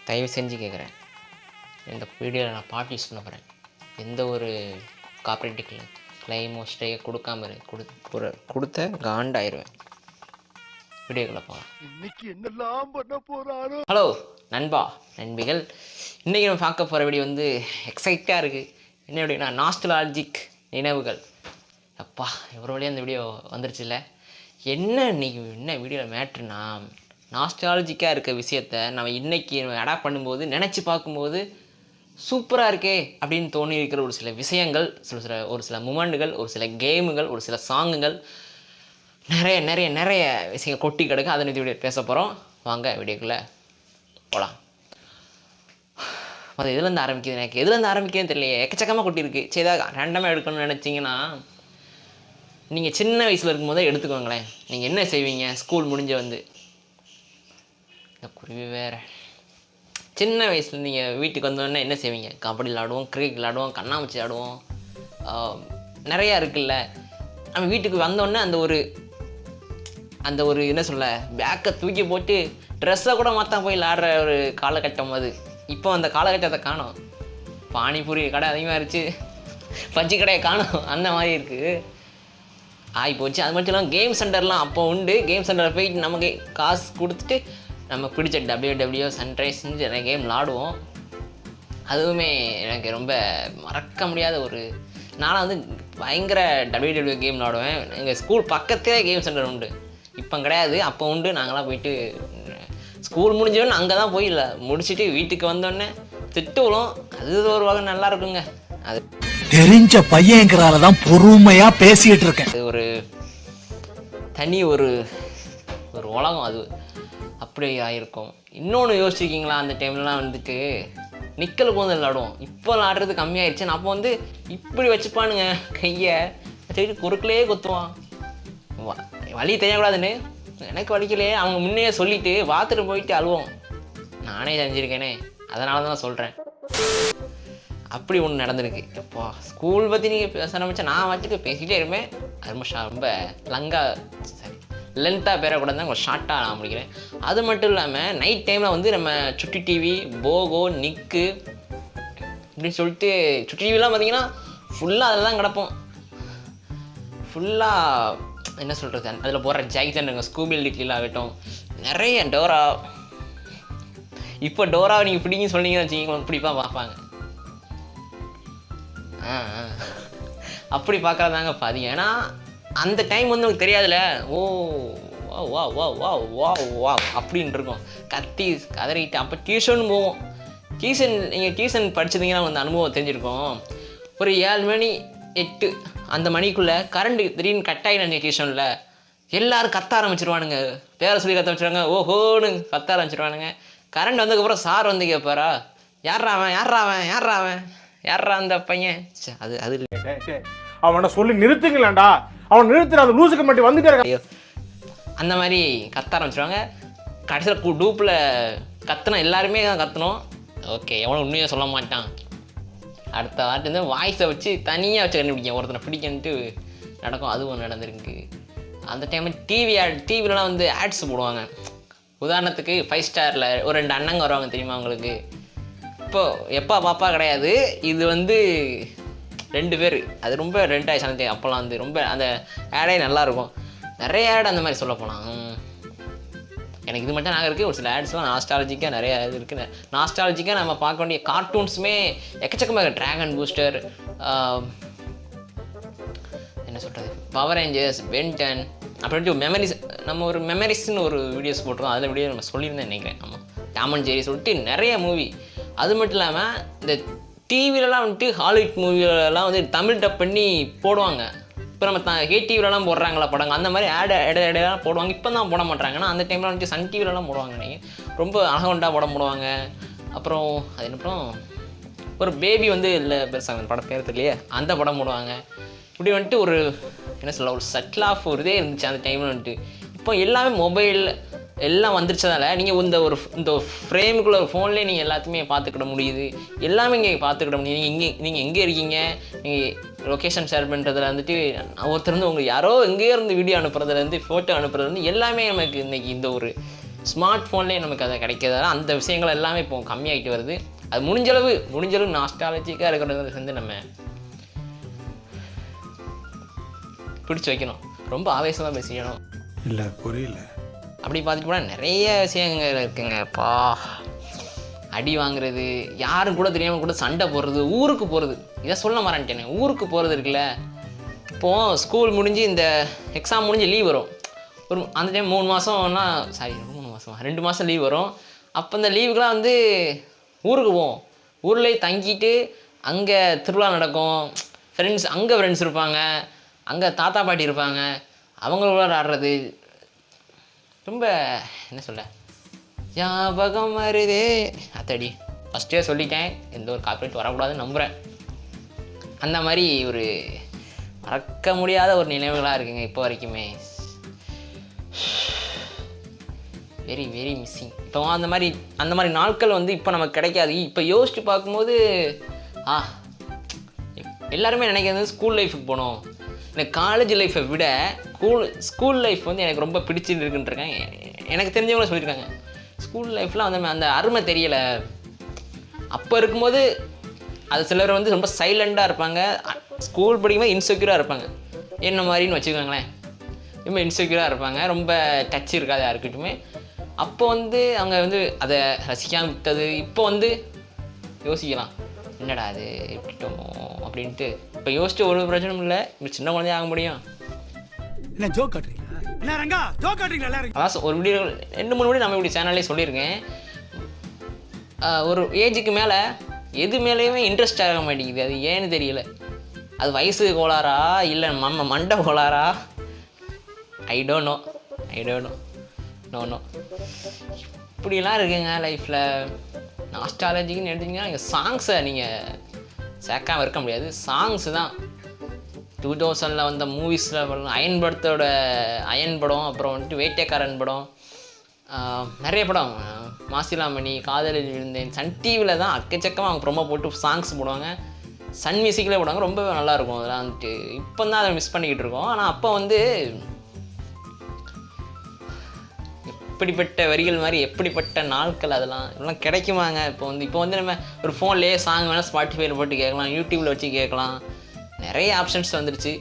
தயவு செஞ்சு கேட்குறேன், இந்த வீடியோவில் நான் பாட்டு யூஸ் பண்ண போகிறேன். எந்த ஒரு காப்பரேட்டிவ் கிளைமோ ஸ்டே கொடுக்காம கொடுத்த காண்டாயிருவேன். வீடியோக்குள்ளே போகலாம். இன்னைக்கு என்னெல்லாம் பண்ண போறாரோ. ஹலோ நண்பா நண்பிகள், இன்றைக்கி நம்ம பார்க்க போகிற வீடியோ வந்து எக்ஸைட்டாக இருக்குது. என்ன அப்படின்னா நாஸ்டாலஜிக் நினைவுகள். அப்பா எவ்வளோ வழியாக அந்த வீடியோ வந்துருச்சு இல்லை? இன்றைக்கி என்ன வீடியோவில் மேட்ருனா, நாஸ்டாலஜிக்காக இருக்க விஷயத்த நம்ம இன்றைக்கி அடாப்ட் பண்ணும்போது நினச்சி பார்க்கும்போது சூப்பராக இருக்கே அப்படின்னு தோணி இருக்கிற ஒரு சில விஷயங்கள், ஒரு சில மூமெண்ட்டுகள், ஒரு சில கேமுகள், ஒரு சில சாங்குகள், நிறைய நிறைய நிறைய விஷயங்கள் கொட்டி கிடக்கு. அதை நிதி வீடியோ பேச போகிறோம். வாங்க வீடியோக்குள்ளே போகலாம். அது எதுலேருந்து ஆரம்பிக்குது, எனக்கு எதுலேருந்து ஆரம்பிக்குதுன்னு தெரியலையே, எக்கச்சக்கமாக கொட்டியிருக்கு. சரி, ஏதாவது ரேண்டமாக எடுக்கணும்னு நினச்சிங்கன்னா நீங்கள் சின்ன வயசில் இருக்கும்போதே எடுத்துக்கோங்களேன். நீங்கள் என்ன செய்வீங்க? ஸ்கூல் முடிஞ்ச வந்து இந்த குருவி வேறு, சின்ன வயசில் நீங்கள் வீட்டுக்கு வந்தோடனே என்ன செய்வீங்க? கபடி விளாடுவோம், கிரிக்கெட் விளாடுவோம், கண்ணாமூச்சி விளாடுவோம், நிறையா இருக்குல்ல. நம்ம வீட்டுக்கு வந்தோடனே அந்த ஒரு என்ன சொல்ல, பேக்கை தூக்கி போட்டு ட்ரெஸ்ஸை கூட மாற்ற போய் விளாடுற ஒரு காலகட்டம் அது. இப்போ அந்த காலகட்டத்தை காணோம். பானிபூரி கடை அதிகமாக இருந்துச்சு, பஜ்ஜி கடையை காணோம், அந்த மாதிரி இருக்குது, ஆகிப்போச்சு. அது மட்டும் இல்லாமல் கேம் சென்டர்லாம் அப்போ உண்டு. கேம் சென்டரில் போயிட்டு நமக்கு காசு கொடுத்துட்டு நம்ம பிடிச்ச WW சன்ரைஸ்ன்னு நிறைய கேம் விளாடுவோம். அதுவுமே எனக்கு ரொம்ப மறக்க முடியாத ஒரு, நானும் வந்து பயங்கர WW கேம் விளாடுவேன். எங்கள் ஸ்கூல் பக்கத்திலே கேம் சென்டர் உண்டு. இப்போ கிடையாது, அப்போ உண்டு. நாங்களாம் போயிட்டு ஸ்கூல் முடிஞ்சோன்னு அங்கே தான் போய் முடிச்சுட்டு வீட்டுக்கு வந்தோடனே திட்டுவோம். அது ஒரு வகை நல்லா இருக்குங்க. அது தெரிஞ்ச பையங்கிறால தான் பொறுமையா பேசிட்டு இருக்கேன். அது ஒரு தனி ஒரு உலகம் அது, அப்படி ஆகிருக்கும். இன்னொன்று யோசிச்சிருக்கீங்களா, அந்த டைம்லலாம் வந்துட்டு நிக்கல் போந்து விளாடுவோம். இப்போ விளாடுறது கம்மியாயிடுச்சு. அப்போ வந்து இப்படி வச்சுப்பானுங்க கையை வச்சுக்கிட்டு குறுக்கிலே குத்துவான். வலி தெரியக்கூடாதுன்னு, எனக்கு வலிக்கலையே அவங்க முன்னே சொல்லிவிட்டு பார்த்துட்டு போயிட்டு அழுவோம். நானே செஞ்சுருக்கேனே, அதனால தான் சொல்கிறேன். அப்படி ஒன்று நடந்திருக்கு. இப்போ ஸ்கூல் பற்றி நீங்கள் பேச ஆரம்பித்தா நான் வச்சுட்டு பேசிகிட்டே இருப்பேன். அது ரொம்ப லென்த்தாக பேரக்கூடாது தான் கொஞ்சம் ஷார்ட்டாக நான் முடிக்கிறேன். அது மட்டும் இல்லாமல் நைட் டைமில் வந்து நம்ம சுட்டி டிவி, போகோ, நிக்கு இப்படின்னு சொல்லிட்டு சுட்டி டிவிலாம் பார்த்திங்கன்னா ஃபுல்லாக அதில் தான் கிடப்போம். ஃபுல்லாக என்ன சொல்கிறது, அதில் போடுற ஜாக்சன், ஸ்கூபி லிட்டில் ஆகட்டும், நிறைய டோரா. இப்போ டோராவை நீங்கள் பிடிங்கன்னு சொன்னீங்கன்னு வச்சுக்கிங்க, பிடிப்பாக பார்ப்பாங்க. அப்படி பார்க்குறதாங்க பாதி. ஏன்னா அந்த டைம் வந்து உங்களுக்கு தெரியாதுல்ல. ஓ வா வா வா வா வா அப்படின்னு இருக்கும். கத்தி கதறிட்டு அப்போ டியூஷன் போவோம். நீங்கள் டியூஷன் படிச்சிருந்தீங்கன்னா அந்த அனுபவம் தெரிஞ்சிருக்கும். ஒரு 7 மணி 8 அந்த மணிக்குள்ளே கரண்ட்டு திடீர்னு கட் ஆகிடும் டியூஷனில். எல்லோரும் கத்த ஆரம்பிச்சிருவானுங்க, பேரை சொல்லி கத்த வச்சுருவாங்க, ஓஹோன்னு கத்த ஆரம்பிச்சிருவானுங்க. கரண்ட் வந்ததுக்கப்புறம் சார் வந்து கேட்பாரா, யாரா அந்த பையன், அது அவனை சொல்லி நிறுத்துங்களேன்டா, அவன் நிறுத்துற அந்த லூசுக்கு மட்டும் வந்துட்டே. ஐயோ, அந்த மாதிரி கத்த ஆரம்பிச்சிருவாங்க. கடைசியில் டூப்பில் கத்துனோம், எல்லாருமே தான் கத்தணும். ஓகே, எவனும் உண்மையாக சொல்ல மாட்டான். அடுத்த வாட்டி வந்து வாய்ஸை வச்சு தனியாக வச்சு கண்டுபிடிக்கும், ஒருத்தனை பிடிக்கன்ட்டு நடக்கும். அதுவும் நடந்திருக்கு. அந்த டைமில் டிவிலலாம் வந்து ஆட்ஸ் போடுவாங்க. உதாரணத்துக்கு 5 ஸ்டாரில் ஒரு 2 அண்ணங்க வருவாங்க, தெரியுமா உங்களுக்கு? இப்போது எப்பா பாப்பா கிடையாது, இது வந்து 2 பேர். அது ரொம்ப 2 ஆயிடுச்சு. அப்போல்லாம் வந்து ரொம்ப அந்த ஆடே நல்லாயிருக்கும். நிறைய ஆட் அந்த மாதிரி சொல்ல போகலாம். எனக்கு இது மட்டும் நாங்கள் இருக்குது. ஒரு சில ஆட்ஸ்லாம் நாஸ்டாலஜிக்காக நிறையா இது இருக்குது. நாஸ்டாலஜிக்காக நம்ம பார்க்க வேண்டிய கார்ட்டூன்ஸுமே எக்கச்சக்கமாக இருக்குது. ட்ராகன் பூஸ்டர், என்ன சொல்கிறது, பவர் ரேஞ்சர்ஸ், பென்டன், அப்படின்ட்டு மெமரிஸ். நம்ம ஒரு மெமரிஸ்ன்னு ஒரு வீடியோஸ் போட்டிருக்கோம். அதில் வீடியோ நம்ம சொல்லியிருந்தேன் நினைக்கிறேன். ஆமாம், டாம் அண்ட் ஜெரி சொல்லிட்டு நிறைய மூவி. அது மட்டும் இல்லாமல் இந்த டிவிலலாம் வந்துட்டு ஹாலிவுட் மூவிலலாம் வந்து தமிழ் டப் பண்ணி போடுவாங்க. இப்போ நம்ம KTVலலாம் போடுறாங்களா படங்க, அந்த மாதிரி இடையெல்லாம் போடுவாங்க. இப்போ தான் போட மாட்டாங்க. ஆனால் அந்த டைமில் வந்துட்டு சன் டிவிலலாம் போடுவாங்க. நீங்கள் ரொம்ப அழகொண்டா படம் போடுவாங்க. அப்புறம் அது அப்புறம் ஒரு பேபி வந்து இல்லை பெருசாக படம் பேர் தெரியலையே, அந்த படம் போடுவாங்க. இப்படி வந்துட்டு ஒரு என்ன சொல்ல, ஒரு சட்டில் ஆஃப் ஒரு இதே இருந்துச்சு அந்த டைமில் வந்துட்டு. இப்போ எல்லாமே மொபைல் எல்லாம் வந்துருச்சதால நீங்கள் இந்த ஃப்ரேமுக்குள்ளே ஒரு ஃபோன்லேயே நீங்கள் எல்லாத்தையுமே பார்த்துக்கிட முடியுது. எல்லாமே இங்கே பார்த்துக்கிட முடியுது. நீங்கள் எங்கே இருக்கீங்க, நீங்கள் லொக்கேஷன் ஷேர் பண்ணுறதுல வந்துட்டு ஒருத்தர் வந்து உங்களுக்கு யாரோ எங்கேயோ இருந்து வீடியோ அனுப்புறதுலேருந்து ஃபோட்டோ அனுப்புறதுலேருந்து எல்லாமே நமக்கு இன்றைக்கி இந்த ஒரு ஸ்மார்ட் ஃபோன்லேயே நமக்கு அதை கிடைக்கிறதால அந்த விஷயங்கள் எல்லாமே இப்போ கம்மியாகிட்டு வருது. அது முடிஞ்சளவு நாஸ்டாலஜிக்காக இருக்கிறது வந்து நம்ம பிடிச்சி வைக்கணும். ரொம்ப ஆவேசமாக பேசிக்கணும். இல்லை புரியல. அப்படி பார்த்துட்டு போனால் நிறைய விஷயங்கள் இருக்குங்கப்பா. அடி வாங்குறது, யாரும் கூட தெரியாமல் கூட சண்டை போடுறது, ஊருக்கு போகிறது. இதை சொல்ல மாட்டேனே, ஊருக்கு போகிறது இருக்குல்ல. இப்போது ஸ்கூல் முடிஞ்சு இந்த எக்ஸாம் முடிஞ்சு லீவ் வரும். ஒரு அந்த டைம் 3 மாதம்னா 2 மாதம் லீவ் வரும். அப்போ அந்த லீவுக்கெலாம் வந்து ஊருக்கு போவோம். ஊர்லேயே தங்கிட்டு அங்கே திருவிழா நடக்கும். அங்கே ஃப்ரெண்ட்ஸ் இருப்பாங்க, அங்கே தாத்தா பாட்டி இருப்பாங்க, அவங்களோட ஆடுறது ரொம்ப என்ன சொல்ல ஞாபகம் வருதே. அத்தடி ஃபஸ்ட்டே சொல்லிட்டேன், எந்த ஒரு கார்பரேட் வரக்கூடாதுன்னு நம்புகிறேன். அந்த மாதிரி ஒரு மறக்க முடியாத ஒரு நினைவுகளாக இருக்குங்க இப்போ வரைக்குமே. Very very missing. இப்போ அந்த மாதிரி நாட்கள் வந்து இப்போ நமக்கு கிடைக்காது. இப்போ யோசிச்சு பார்க்கும்போது எல்லாருமே நினைக்கிறது ஸ்கூல் லைஃபுக்கு போகணும். எனக்கு காலேஜ் லைஃப்பை விட ஸ்கூல் லைஃப் வந்து எனக்கு ரொம்ப பிடிச்சிட்டு இருக்குன்றிருக்கேன். எனக்கு தெரிஞ்சவங்களும் சொல்லியிருக்காங்க, ஸ்கூல் லைஃப்பில் வந்து அந்த அருமை தெரியலை. அப்போ இருக்கும்போது அது சிலர் வந்து ரொம்ப சைலண்டாக இருப்பாங்க. ஸ்கூல் படிக்கும்போது இன்செக்யூராக இருப்பாங்க, என்ன மாதிரின்னு வச்சுக்கோங்களேன். ரொம்ப இன்செக்யூராக இருப்பாங்க, ரொம்ப டச் இருக்காது யாருக்கிட்டுமே. அப்போ வந்து அவங்க வந்து அதை ரசிக்காமல் விட்டது. இப்போ வந்து யோசிக்கலாம், என்னடா அது எப்படிட்டோமோ அப்படின்ட்டு. இப்போ யோசிச்சு ஒரு பிரச்சனையும் இல்லை. இப்போ சின்ன குழந்தைய ஆக முடியும். என்ன ஜோக் காட்டுறீங்களா? என்ன ரங்கா ஜோக் காட்டுறீங்களா? அதான் ஒரு வீடியோ 2-3 வீடியோ நம்ம இப்படி சேனல்லே சொல்லியிருக்கேன். ஒரு ஏஜுக்கு மேலே எது மேலேயுமே இன்ட்ரெஸ்ட் ஆக மாட்டேங்குது. அது ஏன்னு தெரியல. அது வயசு கோளாறா இல்லை மண்டை கோளாறா? I don't know. இப்படிலாம் இருக்குங்க லைஃப்பில். நாஸ்டாலஜிக்குன்னு எடுத்திங்கன்னா நீங்கள் சாங்ஸை நீங்கள் சேர்க்காமல் இருக்க முடியாது. சாங்ஸு தான் 2000 வந்த மூவிஸில் அயன் படம், அப்புறம் வந்துட்டு வேட்டைக்காரன் படம், நிறைய படம், மாசிலாமணி, காதலில் விழுந்தேன். சன் டிவியில் தான் அக்கச்சக்கமாக அவங்க ப்ரொமோ போட்டு சாங்ஸ் போடுவாங்க. சன் மியூசிக்கில் போடுவாங்க, ரொம்ப நல்லாயிருக்கும். அதெல்லாம் வந்துட்டு இப்போ தான் அதை மிஸ் பண்ணிக்கிட்டு இருக்கோம். ஆனால் அப்போ வந்து எப்படிப்பட்ட வரிகள் மாதிரி எப்படிப்பட்ட நாட்கள் அதெல்லாம் கிடைக்குமாங்க. இப்போ வந்து நம்ம ஒரு ஃபோன்லேயே சாங் வேணால் ஸ்பாட்டிஃபைல போட்டு கேட்கலாம், யூடியூப்பில் வச்சு கேட்கலாம். நிறைய ஆப்ஷன்ஸ் வந்துடுச்சு.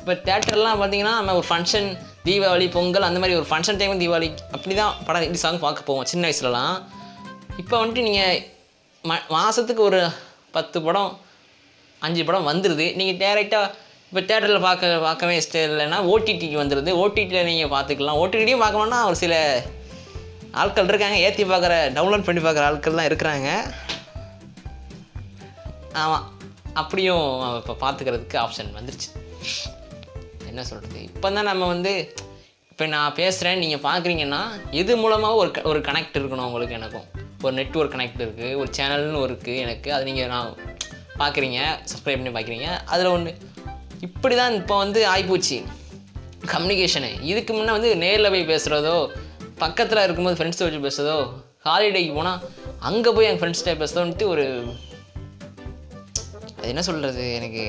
இப்போ தேட்டர்லாம் பார்த்தீங்கன்னா நம்ம ஒரு ஃபங்க்ஷன், தீபாவளி, பொங்கல், அந்த மாதிரி ஒரு ஃபங்க்ஷன் டைம், தீபாவளி அப்படி தான் படம் இப்படி சாங் பார்க்க போவோம் சின்ன வயசுலலாம். இப்போ வந்துட்டு நீங்கள் மாதத்துக்கு ஒரு 10 படம் 5 படம் வந்துடுது. நீங்கள் டேரெக்டாக இப்போ தேட்டரில் பார்க்கவே இஷ்டம் இல்லைன்னா ஓடிடிக்கு வந்துடுது. ஓடிடியில் நீங்கள் பார்த்துக்கலாம். ஓடிடியும் பார்க்கணுன்னா ஒரு சில ஆட்கள் இருக்காங்க, ஏற்றி டவுன்லோட் பண்ணி பார்க்குற ஆட்கள்லாம் இருக்கிறாங்க. ஆமாம், அப்படியும் இப்போ பார்த்துக்கிறதுக்கு ஆப்ஷன் வந்துருச்சு. என்ன சொல்கிறது, இப்போ தான் நம்ம வந்து இப்போ நான் பேசுகிறேன், நீங்கள் பார்க்குறீங்கன்னா எது மூலமாக ஒரு கனெக்ட் இருக்கணும் உங்களுக்கு. எனக்கும் ஒரு நெட்வொர்க் கனெக்ட் இருக்குது, ஒரு சேனல்னு இருக்குது எனக்கு. அது நீங்கள் நான் பார்க்குறீங்க, சப்ஸ்கிரைப் பண்ணி பார்க்குறீங்க. அதில் ஒன்று இப்படி தான் இப்போ வந்து ஆகிப்போச்சு கம்யூனிகேஷனு. இதுக்கு முன்னே வந்து நேரில் போய் பேசுகிறதோ, பக்கத்தில் இருக்கும்போது ஃப்ரெண்ட்ஸை வச்சு பேசுகிறதோ, ஹாலிடேக்கு போனால் அங்கே போய் எங்கள் ஃப்ரெண்ட்ஸ்கிட்ட பேசுகிறோன்ட்டு ஒரு அது என்ன சொல்கிறது, எனக்கு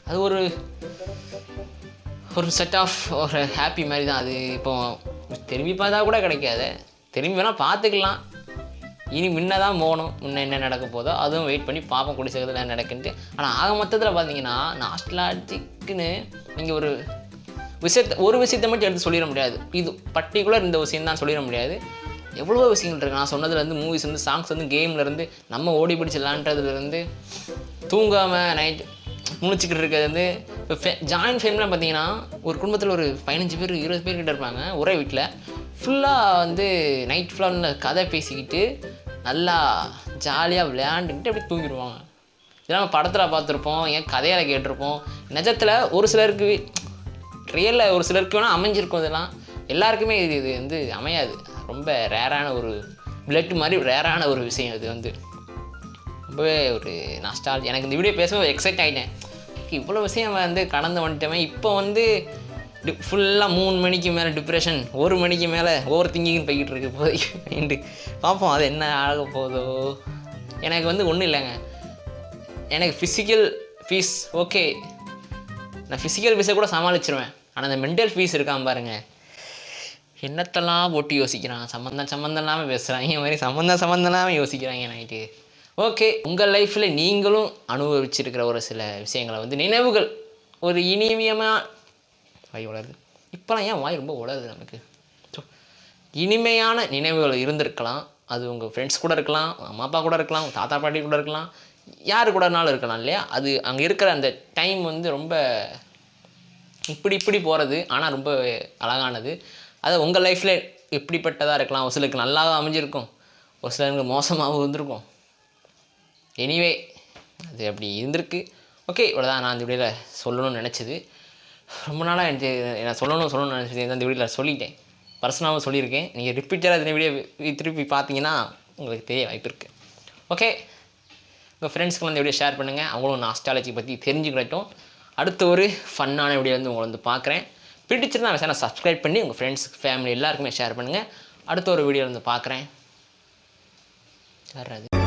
அது ஒரு செட் ஆஃப் ஒரு ஹாப்பி மாதிரி தான் அது. இப்போ திரும்பி பார்த்தா கூட கிடைக்காது. திரும்பி வேணால் பார்த்துக்கலாம். இனி முன்ன தான் போகணும், முன்ன என்ன நடக்க போதோ அதுவும் வெயிட் பண்ணி பார்ப்போம் கூடிய சீக்கிரத்தில் என்ன நடக்குன்ட்டு. ஆனால் ஆக மொத்தத்தில் பார்த்தீங்கன்னா நாஸ்டாலஜிக்குன்னு நீங்கள் ஒரு விஷயத்தை மட்டும் எடுத்து சொல்லிட முடியாது. இது பர்டிகுலர் இந்த விஷயம் தான் சொல்லிட முடியாது. எவ்வளோ விஷயங்கள் இருக்குது. நான் சொன்னதுலேருந்து மூவிஸ் வந்து, சாங்ஸ் வந்து, கேம்லேருந்து, நம்ம ஓடி பிடிச்சி விளாண்டதுலேருந்து, தூங்காமல் நைட் முழிச்சிக்கிட்டு இருக்கிறது வந்து. இப்போ ஜாயின்ட் ஃபேமிலியில் பார்த்தீங்கன்னா ஒரு குடும்பத்தில் ஒரு 15 பேர் 20 பேர் கிட்ட இருப்பாங்க ஒரே வீட்டில். ஃபுல்லாக வந்து நைட் ஃபுல்லாக கதை பேசிக்கிட்டு நல்லா ஜாலியாக விளையாண்டுக்கிட்டு அப்படி தூங்கிடுவாங்க. இதெல்லாம் நம்ம படத்தில் பார்த்துருப்போம், ஏன் கதையில் கேட்டிருப்போம். நிஜத்தில் ஒரு சிலருக்கு, ரியலில் ஒரு சிலருக்கு வேணால் அமைஞ்சிருக்கும். இதெல்லாம் எல்லாருக்குமே இது வந்து அமையாது. ரொம்ப ரேரான ஒரு பிளட் மாதிரி ரேரான ஒரு விஷயம். இது வந்து ரொம்பவே ஒரு நாஸ்டாலஜி. எனக்கு இந்த வீடியோ பேசும்போது எக்ஸைட் ஆகிட்டேன். இவ்வளோ விஷயம் வந்து கடந்து வந்துட்டேன். இப்போ வந்து ஃபுல்லாக 3 மணிக்கு மேலே டிப்ரெஷன், 1 மணிக்கு மேலே ஓவர் திங்கிங்னு போய்கிட்டு இருக்கு போயிட்டு பார்ப்போம் அது என்ன ஆக போதோ. எனக்கு வந்து ஒன்றும் இல்லைங்க, எனக்கு ஃபிசிக்கல் பீஸ் ஓகே, நான் ஃபிசிக்கல் பீஸை கூட சமாளிச்சிருவேன். ஆனால் அந்த மென்டல் பீஸ் இருக்காமல் பாருங்கள், என்னத்தெல்லாம் போட்டு யோசிக்கிறான், சம்மந்தம் இல்லாமல் பேசுகிறாங்க மாதிரி சம்மந்தம் இல்லாமல் யோசிக்கிறாங்க நைட்டு. ஓகே, உங்கள் லைஃப்பில் நீங்களும் அனுபவிச்சிருக்கிற ஒரு சில விஷயங்களை வந்து நினைவுகள் ஒரு இனிமையமாக வாய் உளருது இப்போலாம் ஏன் வாய் ரொம்ப உளருது நமக்கு. ஸோ இனிமையான நினைவுகள் இருந்திருக்கலாம். அது உங்கள் ஃப்ரெண்ட்ஸ் கூட இருக்கலாம், அம்மா அப்பா கூட இருக்கலாம், தாத்தா பாட்டி கூட இருக்கலாம், யார் கூடனாலும் இருக்கலாம் இல்லையா. அது அங்கே இருக்கிற அந்த டைம் வந்து ரொம்ப இப்படி போகிறது, ஆனால் ரொம்ப அழகானது. அது உங்கள் லைஃப்பில் எப்படிப்பட்டதாக இருக்கலாம். ஒரு சிலருக்கு நல்லா அமைஞ்சிருக்கும், ஒரு சிலருக்கு மோசமாகவும் இருந்திருக்கும். எனிவே அது அப்படி இருந்திருக்கு. ஓகே, இவ்வளோதான் நான் இந்த வீடியோவில் சொல்லணும்னு நினச்சது. ரொம்ப நாளாக எனக்கு நான் சொல்லணும்னு நினச்சது இந்த வீடியோவில் சொல்லிட்டேன். பர்சனலாகவும் சொல்லியிருக்கேன். நீங்கள் ரிப்பீட்டடாக இந்த வீடியோ திருப்பி பார்த்தீங்கன்னா உங்களுக்கு தெரிய வாய்ப்பு இருக்குது. ஓகே, உங்கள் ஃப்ரெண்ட்ஸ்க்கு இந்த வீடியோ ஷேர் பண்ணுங்கள், அவங்களும் ஆஸ்ட்ராலஜி பற்றி தெரிஞ்சுக்கிட்டோம். அடுத்த ஒரு ஃபன்னான வீடியோ வந்து உங்களை வந்து பார்க்குறேன். பிடிச்சிருந்தா சேனலை சப்ஸ்கிரைப் பண்ணி உங்கள் ஃப்ரெண்ட்ஸ் ஃபேமிலி எல்லாருக்குமே ஷேர் பண்ணுங்கள். அடுத்த ஒரு வீடியோ வந்து பார்க்குறேன். யார் அது?